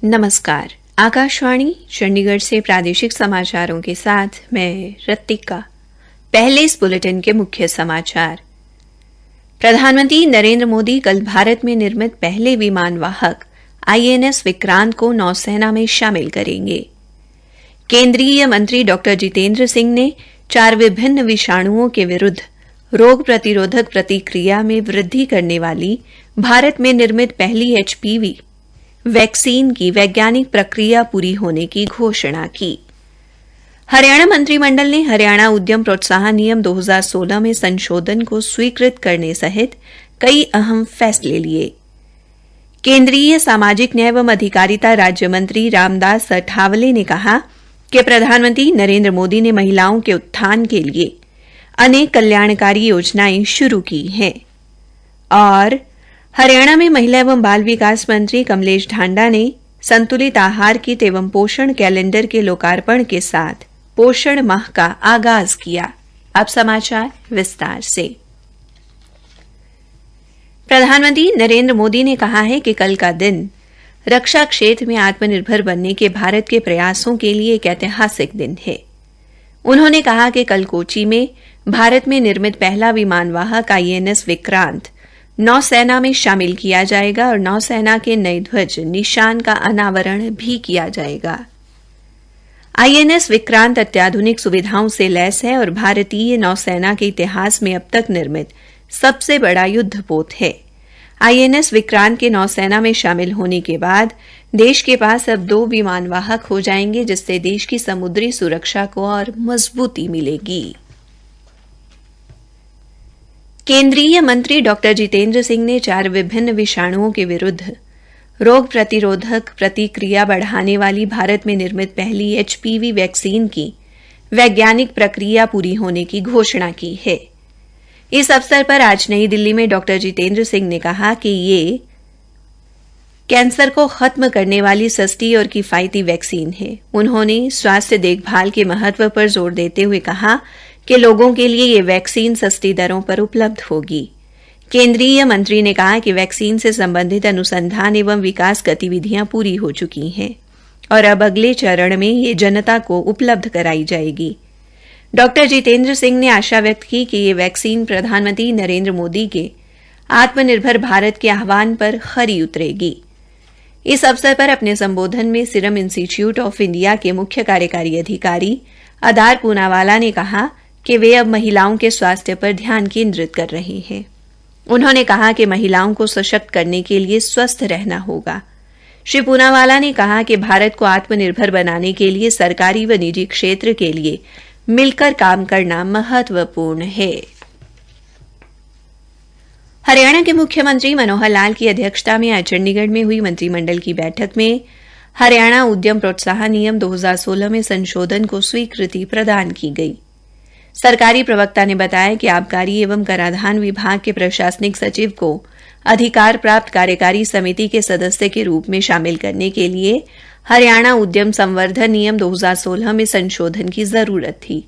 नमस्कार। आकाशवाणी चंडीगढ़ से प्रादेशिक समाचारों के साथ मैं रत्तिका। पहले इस बुलेटिन के मुख्य समाचार। प्रधानमंत्री नरेंद्र मोदी कल भारत में निर्मित पहले विमान वाहक आईएनएस विक्रांत को नौसेना में शामिल करेंगे। केंद्रीय मंत्री डॉक्टर जितेंद्र सिंह ने 4 विभिन्न विषाणुओं के विरुद्ध रोग प्रतिरोधक प्रतिक्रिया में वृद्धि करने वाली भारत में निर्मित पहली एचपीवी वैक्सीन की वैज्ञानिक प्रक्रिया पूरी होने की घोषणा की। हरियाणा मंत्रिमंडल ने हरियाणा उद्यम प्रोत्साहन नियम 2016 में संशोधन को स्वीकृत करने सहित कई अहम फैसले लिए। केंद्रीय सामाजिक न्याय एवं अधिकारिता राज्य मंत्री रामदास अठावले ने कहा कि प्रधानमंत्री नरेंद्र मोदी ने महिलाओं के उत्थान के लिए अनेक कल्याणकारी योजनाएं शुरू की हैं। और हरियाणा में महिला एवं बाल विकास मंत्री कमलेश ढांडा ने संतुलित आहार किट एवं पोषण कैलेंडर के लोकार्पण के साथ पोषण माह का आगाज किया। अब समाचार विस्तार से। प्रधानमंत्री नरेंद्र मोदी ने कहा है कि कल का दिन रक्षा क्षेत्र में आत्मनिर्भर बनने के भारत के प्रयासों के लिए एक ऐतिहासिक दिन है। उन्होंने कहा कि कल कोची में भारत में निर्मित पहला विमान वाहक आईएनएस विक्रांत नौसेना में शामिल किया जाएगा और नौसेना के नए ध्वज निशान का अनावरण भी किया जाएगा। आईएनएस विक्रांत अत्याधुनिक सुविधाओं से लैस है और भारतीय नौसेना के इतिहास में अब तक निर्मित सबसे बड़ा युद्धपोत है। आईएनएस विक्रांत के नौसेना में शामिल होने के बाद देश के पास अब 2 विमान वाहक हो जाएंगे, जिससे देश की समुद्री सुरक्षा को और मजबूती मिलेगी। केंद्रीय मंत्री डॉक्टर जितेंद्र सिंह ने 4 विभिन्न विषाणुओं के विरुद्ध रोग प्रतिरोधक प्रतिक्रिया बढ़ाने वाली भारत में निर्मित पहली एचपीवी वैक्सीन की वैज्ञानिक प्रक्रिया पूरी होने की घोषणा की है। इस अवसर पर आज नई दिल्ली में डॉक्टर जितेंद्र सिंह ने कहा कि ये कैंसर को खत्म करने वाली सस्ती और किफायती वैक्सीन है। उन्होंने स्वास्थ्य देखभाल के महत्व पर जोर देते हुए कहा कि लोगों के लिए ये वैक्सीन सस्ती दरों पर उपलब्ध होगी। केंद्रीय मंत्री ने कहा कि वैक्सीन से संबंधित अनुसंधान एवं विकास गतिविधियां पूरी हो चुकी हैं और अब अगले चरण में ये जनता को उपलब्ध कराई जाएगी। डॉक्टर जितेंद्र सिंह ने आशा व्यक्त की कि ये वैक्सीन प्रधानमंत्री नरेंद्र मोदी के आत्मनिर्भर भारत के आह्वान पर खरी उतरेगी। इस अवसर पर अपने संबोधन में सीरम इंस्टीट्यूट ऑफ इंडिया के मुख्य कार्यकारी अधिकारी अदार पूनावाला ने कहा कि वे अब महिलाओं के स्वास्थ्य पर ध्यान केंद्रित कर रहे हैं। उन्होंने कहा कि महिलाओं को सशक्त करने के लिए स्वस्थ रहना होगा। श्री पूनावाला ने कहा कि भारत को आत्मनिर्भर बनाने के लिए सरकारी व निजी क्षेत्र के लिए मिलकर काम करना महत्वपूर्ण है। हरियाणा के मुख्यमंत्री मनोहर लाल की अध्यक्षता में आज चंडीगढ़ में हुई मंत्रिमंडल की बैठक में हरियाणा उद्यम प्रोत्साहन नियम 2016 में संशोधन को स्वीकृति प्रदान की गई। सरकारी प्रवक्ता ने बताया कि आबकारी एवं कराधान विभाग के प्रशासनिक सचिव को अधिकार प्राप्त कार्यकारी समिति के सदस्य के रूप में शामिल करने के लिए हरियाणा उद्यम संवर्धन नियम 2016 में संशोधन की जरूरत थी।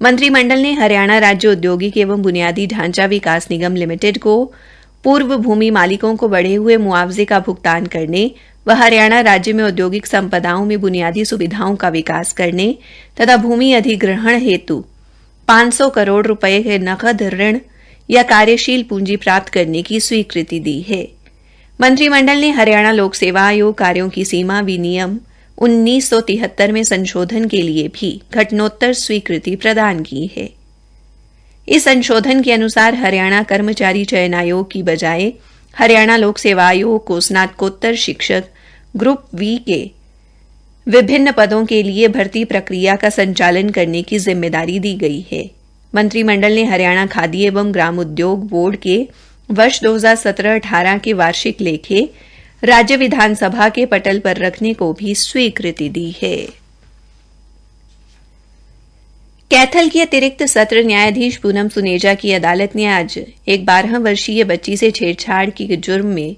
मंत्रिमंडल ने हरियाणा राज्य औद्योगिक एवं बुनियादी ढांचा विकास निगम लिमिटेड को पूर्व भूमि मालिकों को बढ़े हुए मुआवजे का भुगतान करने व हरियाणा राज्य में औद्योगिक संपदाओं में बुनियादी सुविधाओं का विकास करने तथा भूमि अधिग्रहण हेतु 500 करोड़ रुपए के नकद ऋण या कार्यशील पूंजी प्राप्त करने की स्वीकृति दी है। मंत्रिमंडल ने हरियाणा लोक सेवा आयोग कार्यों की सीमा विनियम 1973 में संशोधन के लिए भी घटनोत्तर स्वीकृति प्रदान की है। इस संशोधन के अनुसार हरियाणा कर्मचारी चयन आयोग की बजाय हरियाणा लोक सेवा आयोग को स्नातकोत्तर शिक्षक ग्रुप वी के विभिन्न पदों के लिए भर्ती प्रक्रिया का संचालन करने की जिम्मेदारी दी गई है। मंत्रिमंडल ने हरियाणा खादी एवं ग्राम उद्योग बोर्ड के वर्ष 2017-18 के वार्षिक लेखे राज्य विधानसभा के पटल पर रखने को भी स्वीकृति दी है। कैथल की अतिरिक्त सत्र न्यायाधीश पूनम सुनेजा की अदालत ने आज एक 12 वर्षीय बच्ची से छेड़छाड़ के जुर्म में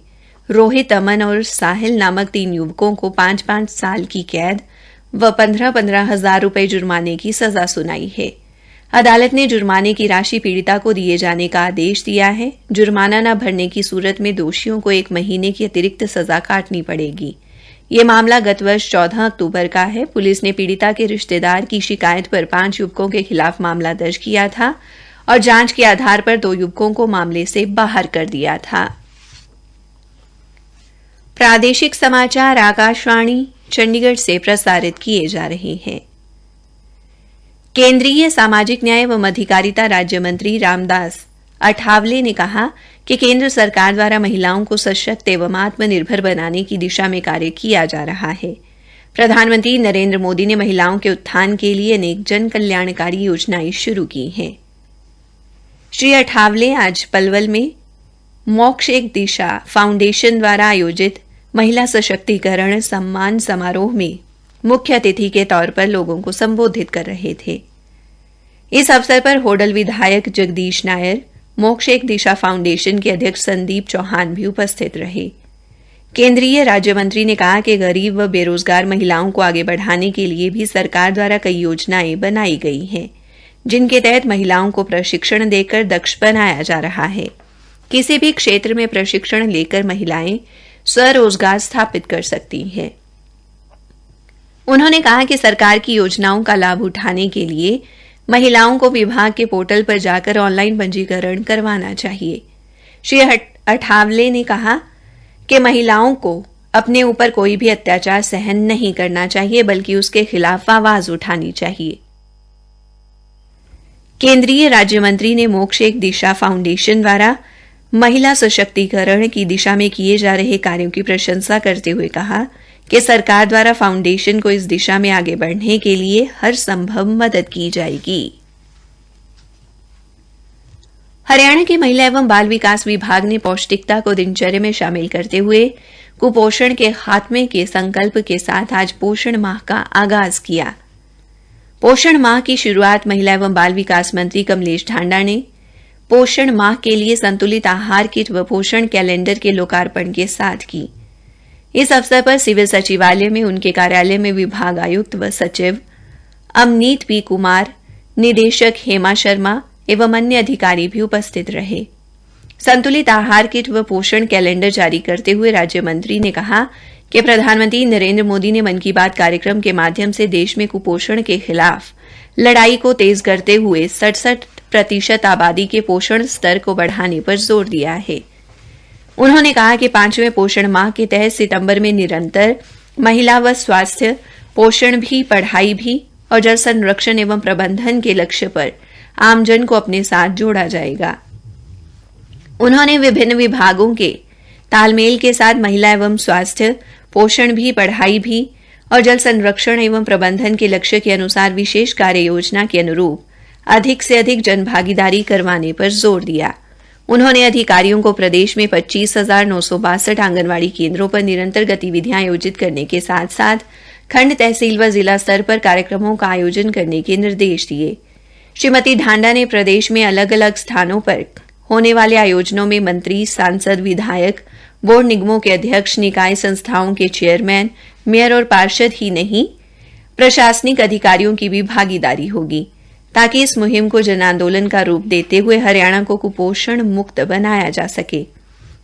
रोहित, अमन और साहिल नामक 3 युवकों को 5-5 साल की कैद व 15-15 हजार रुपए जुर्माने की सजा सुनाई है। अदालत ने जुर्माने की राशि पीड़िता को दिए जाने का आदेश दिया है। जुर्माना न भरने की सूरत में दोषियों को 1 महीने की अतिरिक्त सजा काटनी पड़ेगी। ये मामला गत वर्ष 14 अक्टूबर का है। पुलिस ने पीड़िता के रिश्तेदार की शिकायत पर 5 युवकों के खिलाफ मामला दर्ज किया था और जांच के आधार पर 2 युवकों को मामले से बाहर कर दिया था। प्रादेशिक समाचार आकाशवाणी चंडीगढ़ से प्रसारित किए जा रहे हैं। केंद्रीय सामाजिक न्याय एवं अधिकारिता राज्य मंत्री रामदास अठावले ने कहा कि केंद्र सरकार द्वारा महिलाओं को सशक्त एवं आत्मनिर्भर बनाने की दिशा में कार्य किया जा रहा है। प्रधानमंत्री नरेंद्र मोदी ने महिलाओं के उत्थान के लिए अनेक जन कल्याणकारी योजनाएं शुरू की हैं। श्री अठावले आज पलवल में मोक्ष एक दिशा फाउंडेशन द्वारा आयोजित महिला सशक्तिकरण सम्मान समारोह में मुख्य अतिथि के तौर पर लोगों को संबोधित कर रहे थे। इस अवसर पर होडल विधायक जगदीश नायर, मोक्ष एक दिशा फाउंडेशन के अध्यक्ष संदीप चौहान भी उपस्थित रहे। केंद्रीय राज्य मंत्री ने कहा कि गरीब व बेरोजगार महिलाओं को आगे बढ़ाने के लिए भी सरकार द्वारा कई योजनाएं बनाई गई हैं, जिनके तहत महिलाओं को प्रशिक्षण देकर दक्ष बनाया जा रहा है। किसी भी क्षेत्र में प्रशिक्षण लेकर महिलाएं स्वरोजगार स्थापित कर सकती हैं। उन्होंने कहा कि सरकार की योजनाओं का लाभ उठाने के लिए महिलाओं को विभाग के पोर्टल पर जाकर ऑनलाइन पंजीकरण करवाना चाहिए। श्री अठावले ने कहा कि महिलाओं को अपने ऊपर कोई भी अत्याचार सहन नहीं करना चाहिए, बल्कि उसके खिलाफ आवाज उठानी चाहिए। केंद्रीय राज्य मंत्री ने मोक्ष एक दिशा फाउंडेशन द्वारा महिला सशक्तिकरण की दिशा में किए जा रहे कार्यों की प्रशंसा करते हुए कहा कि सरकार द्वारा फाउंडेशन को इस दिशा में आगे बढ़ने के लिए हर संभव मदद की जाएगी। हरियाणा के महिला एवं बाल विकास विभाग ने पौष्टिकता को दिनचर्या में शामिल करते हुए कुपोषण के खात्मे के संकल्प के साथ आज पोषण माह का आगाज किया। पोषण माह की शुरुआत महिला एवं बाल विकास मंत्री कमलेश ढांडा ने पोषण माह के लिए संतुलित आहार किट व पोषण कैलेंडर के लोकार्पण के साथ की। इस अवसर पर सिविल सचिवालय में उनके कार्यालय में विभाग आयुक्त व सचिव अमनीत पी कुमार, निदेशक हेमा शर्मा एवं अन्य अधिकारी भी उपस्थित रहे। संतुलित आहार किट व पोषण कैलेंडर जारी करते हुए राज्य मंत्री ने कहा कि प्रधानमंत्री नरेंद्र मोदी ने मन की बात कार्यक्रम के माध्यम से देश में कुपोषण के खिलाफ लड़ाई को तेज करते हुए 67% आबादी के पोषण स्तर को बढ़ाने पर जोर दिया है। उन्होंने कहा कि 5वें पोषण माह के तहत सितंबर में निरंतर महिला व स्वास्थ्य, पोषण भी, पढ़ाई भी और जल संरक्षण एवं प्रबंधन के लक्ष्य पर आमजन को अपने साथ जोड़ा जाएगा। उन्होंने विभिन्न विभागों के तालमेल के साथ महिला एवं स्वास्थ्य, पोषण भी, पढ़ाई भी और जल संरक्षण एवं प्रबंधन के लक्ष्य के अनुसार विशेष कार्य योजना के अनुरूप अधिक से अधिक जनभागीदारी करवाने पर जोर दिया। उन्होंने अधिकारियों को प्रदेश में 25,962 आंगनवाड़ी केंद्रों पर निरंतर गतिविधियां आयोजित करने के साथ साथ खंड, तहसील व जिला स्तर पर कार्यक्रमों का आयोजन करने के निर्देश दिए। श्रीमती ढांडा ने प्रदेश में अलग अलग स्थानों पर होने वाले आयोजनों में मंत्री, सांसद, विधायक, बोर्ड निगमों के अध्यक्ष, निकाय संस्थाओं के चेयरमैन, मेयर और पार्षद ही नहीं, प्रशासनिक अधिकारियों की भी भागीदारी होगी, ताकि इस मुहिम को जन आंदोलन का रूप देते हुए हरियाणा को कुपोषण मुक्त बनाया जा सके।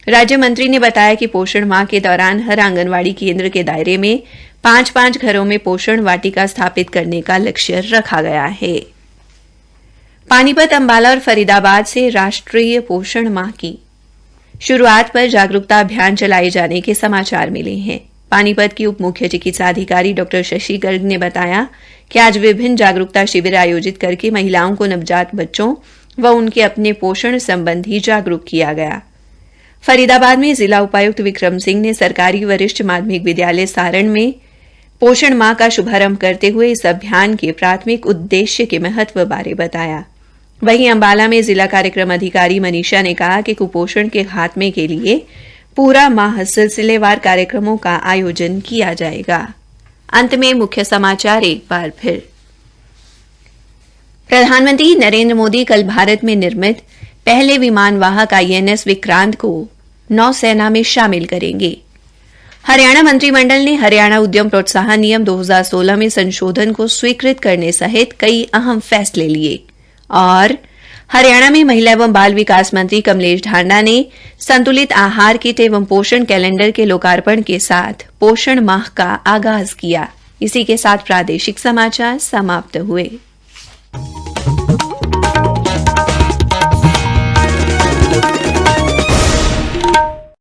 राज्य मंत्री ने बताया कि पोषण माह के दौरान हर आंगनवाड़ी केंद्र के दायरे में 5-5 घरों में पोषण वाटिका स्थापित करने का लक्ष्य रखा गया है। पानीपत, अंबाला और फरीदाबाद से राष्ट्रीय पोषण माह की शुरुआत पर जागरूकता अभियान चलाए जाने के समाचार मिले हैं। पानीपत की उप मुख्य चिकित्सा अधिकारी डॉ शशि गर्ग ने बताया कि आज विभिन्न जागरूकता शिविर आयोजित करके महिलाओं को नवजात बच्चों व उनके अपने पोषण संबंधी जागरूक किया गया। फरीदाबाद में जिला उपायुक्त विक्रम सिंह ने सरकारी वरिष्ठ माध्यमिक विद्यालय सारण में पोषण माह का शुभारंभ करते हुए इस अभियान के प्राथमिक उद्देश्य के महत्व बारे बताया। वहीं अंबाला में जिला कार्यक्रम अधिकारी मनीषा ने कहा कि कुपोषण के खात्मे के लिए पूरा माह सिलसिलेवार कार्यक्रमों का आयोजन किया जाएगा। अंत में मुख्य समाचार एक बार फिर। प्रधानमंत्री नरेंद्र मोदी कल भारत में निर्मित पहले विमानवाहक INS विक्रांत को नौसेना में शामिल करेंगे। हरियाणा मंत्रिमंडल ने हरियाणा उद्यम प्रोत्साहन नियम 2016 में संशोधन को स्वीकृत करने सहित कई अहम फैसले लिए और हरियाणा में महिला एवं बाल विकास मंत्री कमलेश ढांडा ने संतुलित आहार किट एवं पोषण कैलेंडर के लोकार्पण के साथ पोषण माह का आगाज किया। इसी के साथ प्रादेशिक समाचार समाप्त हुए।